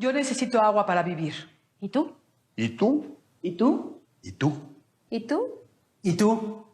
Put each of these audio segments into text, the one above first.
Yo necesito agua para vivir. ¿Y tú? ¿Y tú? ¿Y tú? ¿Y tú? ¿Y tú? ¿Y tú?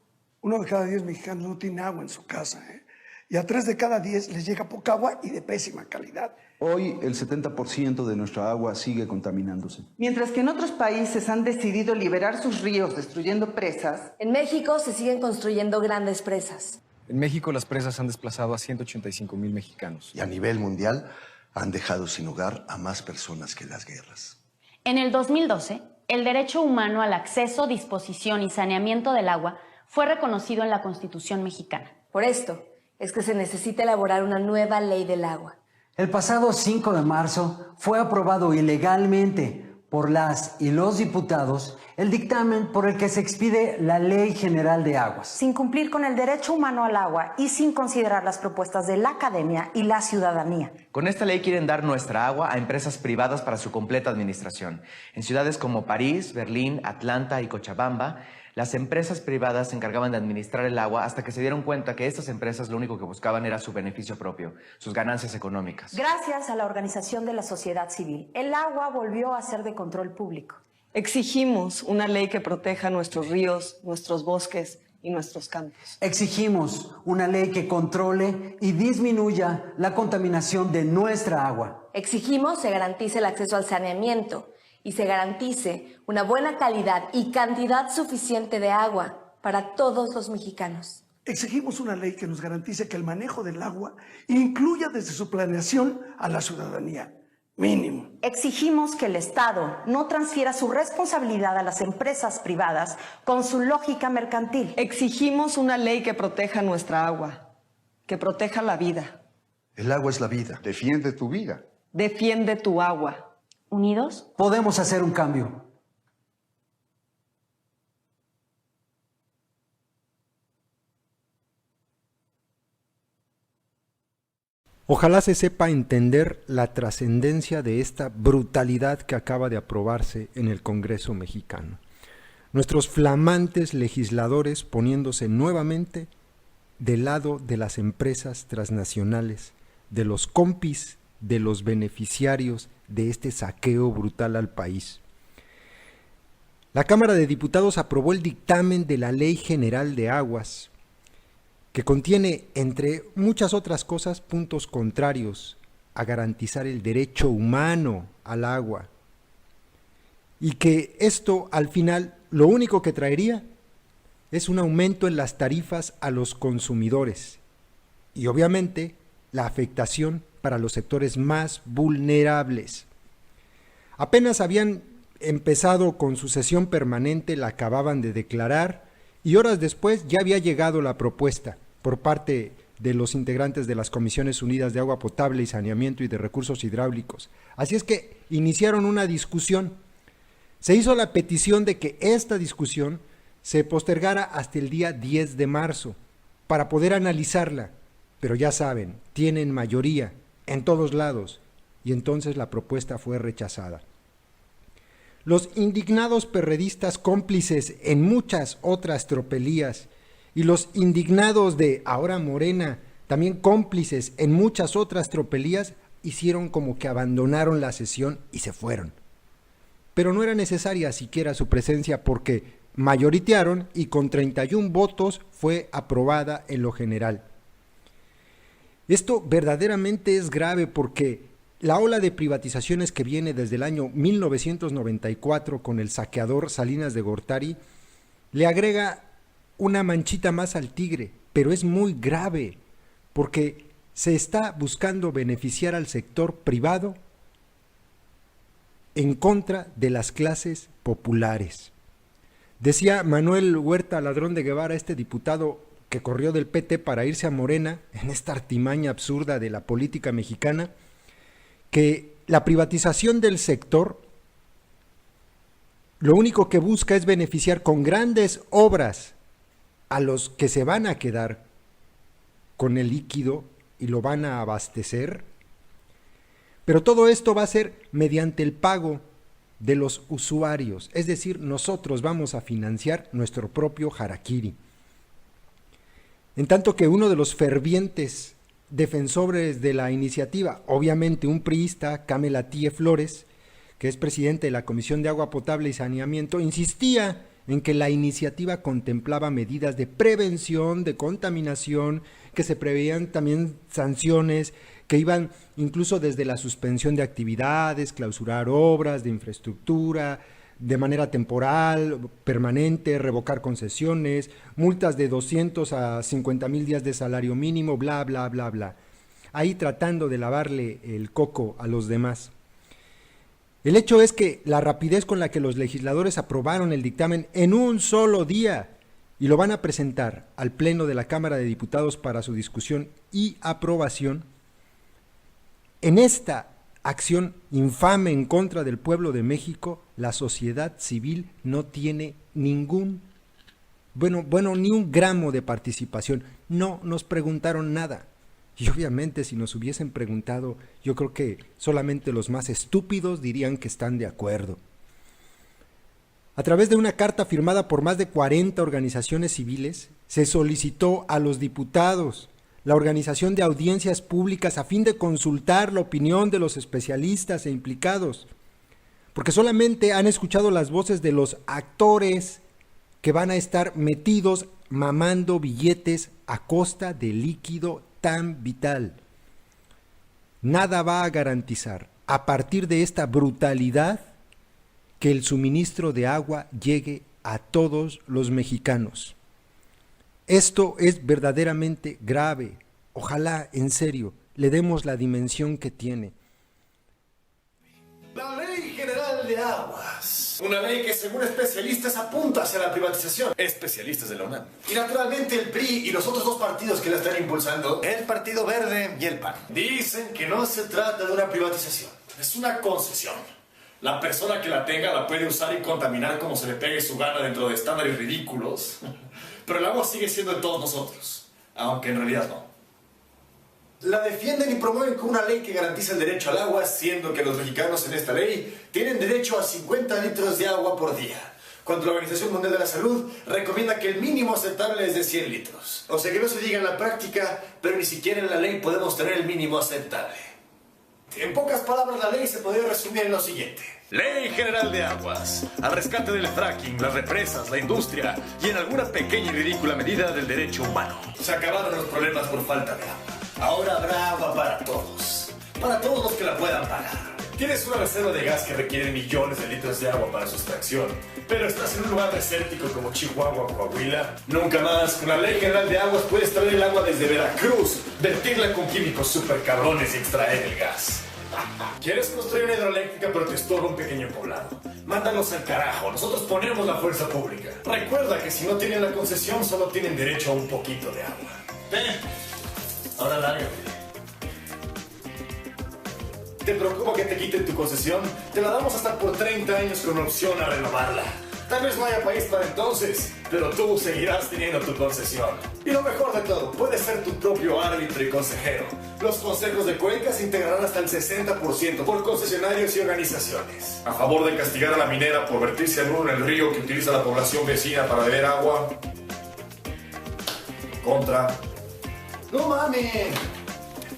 1 de cada 10 mexicanos no tiene agua en su casa, ¿eh? Y a 3 de cada 10 les llega poca agua y de pésima calidad. Hoy el 70% de nuestra agua sigue contaminándose. Mientras que en otros países han decidido liberar sus ríos destruyendo presas, En México se siguen construyendo grandes presas. En México las presas han desplazado a 185,000 mexicanos. Y a nivel mundial han dejado sin hogar a más personas que las guerras. En el 2012, el derecho humano al acceso, disposición y saneamiento del agua fue reconocido en la Constitución mexicana. Por esto es que se necesita elaborar una nueva ley del agua. El pasado 5 de marzo fue aprobado ilegalmente por las y los diputados el dictamen por el que se expide la Ley General de Aguas. Sin cumplir con el derecho humano al agua y sin considerar las propuestas de la academia y la ciudadanía. Con esta ley quieren dar nuestra agua a empresas privadas para su completa administración. En ciudades como París, Berlín, Atlanta y Cochabamba, las empresas privadas se encargaban de administrar el agua hasta que se dieron cuenta que estas empresas lo único que buscaban era su beneficio propio, sus ganancias económicas. Gracias a la organización de la sociedad civil, el agua volvió a ser de control público. Exigimos una ley que proteja nuestros ríos, nuestros bosques y nuestros campos. Exigimos una ley que controle y disminuya la contaminación de nuestra agua. Exigimos se garantice el acceso al saneamiento y se garantice una buena calidad y cantidad suficiente de agua para todos los mexicanos. Exigimos una ley que nos garantice que el manejo del agua incluya desde su planeación a la ciudadanía. Mínimo. Exigimos que el Estado no transfiera su responsabilidad a las empresas privadas con su lógica mercantil. Exigimos una ley que proteja nuestra agua, que proteja la vida. El agua es la vida. Defiende tu vida. Defiende tu agua. ¿Unidos? Podemos hacer un cambio. Ojalá se sepa entender la trascendencia de esta brutalidad que acaba de aprobarse en el Congreso mexicano. Nuestros flamantes legisladores poniéndose nuevamente del lado de las empresas transnacionales, de los compis, de los beneficiarios de este saqueo brutal al país. La Cámara de Diputados aprobó el dictamen de la Ley General de Aguas, que contiene, entre muchas otras cosas, puntos contrarios a garantizar el derecho humano al agua. Y que esto, al final, lo único que traería es un aumento en las tarifas a los consumidores y, obviamente, la afectación para los sectores más vulnerables. Apenas habían empezado con su sesión permanente, la acababan de declarar, y horas después ya había llegado la propuesta por parte de los integrantes de las Comisiones Unidas de Agua Potable y Saneamiento y de Recursos Hidráulicos. Así es que iniciaron una discusión. Se hizo la petición de que esta discusión se postergara hasta el día 10 de marzo para poder analizarla, pero ya saben, tienen mayoría en todos lados, y entonces la propuesta fue rechazada. Los indignados perredistas cómplices en muchas otras tropelías y los indignados de ahora Morena, también cómplices en muchas otras tropelías, hicieron como que abandonaron la sesión y se fueron. Pero no era necesaria siquiera su presencia porque mayoritearon y con 31 votos fue aprobada en lo general. Esto verdaderamente es grave porque la ola de privatizaciones que viene desde el año 1994 con el saqueador Salinas de Gortari le agrega una manchita más al tigre, pero es muy grave porque se está buscando beneficiar al sector privado en contra de las clases populares. Decía Manuel Huerta Ladrón de Guevara, este diputado que corrió del PT para irse a Morena, en esta artimaña absurda de la política mexicana, que la privatización del sector lo único que busca es beneficiar con grandes obras a los que se van a quedar con el líquido y lo van a abastecer, pero todo esto va a ser mediante el pago de los usuarios, es decir, nosotros vamos a financiar nuestro propio harakiri. En tanto que uno de los fervientes defensores de la iniciativa, obviamente un priista, Camelatía Flores, que es presidente de la Comisión de Agua Potable y Saneamiento, insistía en que la iniciativa contemplaba medidas de prevención de contaminación, que se preveían también sanciones que iban incluso desde la suspensión de actividades, clausurar obras de infraestructura de manera temporal, permanente, revocar concesiones, multas de 200 a 50,000 días de salario mínimo, bla, bla, bla, bla. Ahí tratando de lavarle el coco a los demás. El hecho es que la rapidez con la que los legisladores aprobaron el dictamen en un solo día y lo van a presentar al Pleno de la Cámara de Diputados para su discusión y aprobación, en esta acción infame en contra del pueblo de México, la sociedad civil no tiene ni un gramo de participación. No nos preguntaron nada. Y obviamente si nos hubiesen preguntado, yo creo que solamente los más estúpidos dirían que están de acuerdo. A través de una carta firmada por más de 40 organizaciones civiles, se solicitó a los diputados la organización de audiencias públicas a fin de consultar la opinión de los especialistas e implicados, porque solamente han escuchado las voces de los actores que van a estar metidos mamando billetes a costa del líquido tan vital. Nada va a garantizar, a partir de esta brutalidad, que el suministro de agua llegue a todos los mexicanos. Esto es verdaderamente grave. Ojalá, en serio, le demos la dimensión que tiene. La Ley General de Aguas. Una ley que, según especialistas, apunta hacia la privatización. Especialistas de la UNAM. Y naturalmente el PRI y los otros dos partidos que la están impulsando, el Partido Verde y el PAN, dicen que no se trata de una privatización. Es una concesión. La persona que la tenga la puede usar y contaminar como se le pegue su gana dentro de estándares ridículos. Pero el agua sigue siendo de todos nosotros, aunque en realidad no. La defienden y promueven como una ley que garantiza el derecho al agua, siendo que los mexicanos en esta ley tienen derecho a 50 litros de agua por día, cuando la Organización Mundial de la Salud recomienda que el mínimo aceptable es de 100 litros. O sea que no se diga en la práctica, pero ni siquiera en la ley podemos tener el mínimo aceptable. En pocas palabras, la ley se podría resumir en lo siguiente. Ley General de Aguas, al rescate del fracking, las represas, la industria y en alguna pequeña y ridícula medida del derecho humano. Se acabaron los problemas por falta de agua. Ahora habrá agua para todos los que la puedan pagar. Tienes una reserva de gas que requiere millones de litros de agua para su extracción, pero estás en un lugar desértico como Chihuahua o Coahuila. Nunca más, con la Ley General de Aguas puedes traer el agua desde Veracruz, vertirla con químicos super cabrones y extraer el gas. ¿Quieres construir una hidroeléctrica pero te estorba un pequeño poblado? Mándalos al carajo, nosotros ponemos la fuerza pública. Recuerda que si no tienen la concesión solo tienen derecho a un poquito de agua. Ven, ahora lárgate. ¿Te preocupa que te quiten tu concesión? Te la damos hasta por 30 años con opción a renovarla. Tal vez no haya país para entonces, pero tú seguirás teniendo tu concesión. Y lo mejor de todo, puedes ser tu propio árbitro y consejero. Los consejos de Cuenca se integrarán hasta el 60% por concesionarios y organizaciones. A favor de castigar a la minera por vertirse en el río que utiliza la población vecina para beber agua. Contra. ¡No mames!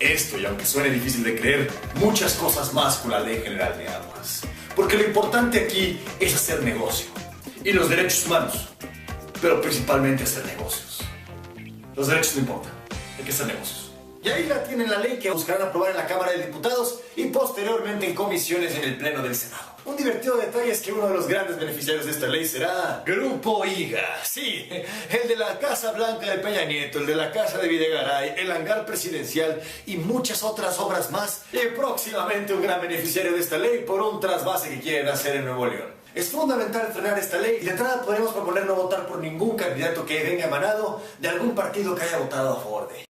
Esto, y aunque suene difícil de creer, muchas cosas más con la Ley General de Aguas. Porque lo importante aquí es hacer negocio. Y los derechos humanos. Pero principalmente hacer negocios. Los derechos no importan. Hay que hacer negocios. Y ahí la tienen la ley que buscarán aprobar en la Cámara de Diputados y posteriormente en comisiones en el Pleno del Senado. Un divertido detalle es que uno de los grandes beneficiarios de esta ley será Grupo IGA. Sí, el de la Casa Blanca de Peña Nieto, el de la Casa de Videgaray, el hangar presidencial y muchas otras obras más. Y próximamente un gran beneficiario de esta ley por un trasvase que quieren hacer en Nuevo León. Es fundamental frenar esta ley y de entrada podemos proponer no votar por ningún candidato que venga emanado de algún partido que haya votado a favor de ella.